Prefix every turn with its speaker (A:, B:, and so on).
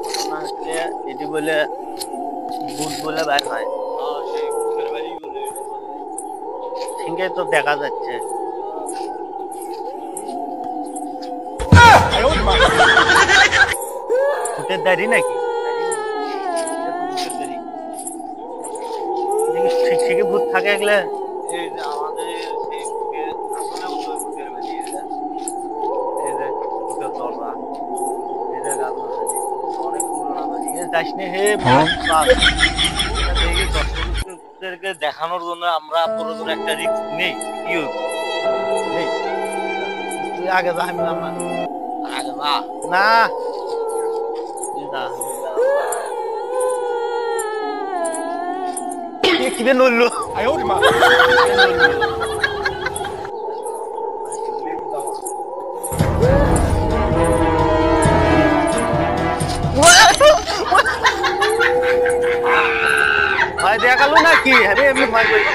A: ঘটনা হচ্ছে এটি বলে ভূত বলে বের হয়, ঠিকই তো দেখা যাচ্ছে। ভূতের দাড়ি নাকি? ঠিক ঠিকই ভূত থাকে এগুলো। এই যে আমাদের সেই বুকে আসলে উত্তর বুকের বাড়ি, এই যে ভূতের দরজা, এই যে অনেক পুরোনো বাড়ি। যাস নি হে দেখি দর্শকদেরকে দেখানোর জন্য আমরা পুরোপুরি একটা রিস্ক নেই। কি নেই, তুই আগে যা, আমি আমার আগে যা না, তুই যা কিনে নড়লো। ভয় দেখালো নাকি? আরে এমনি ভয় করি।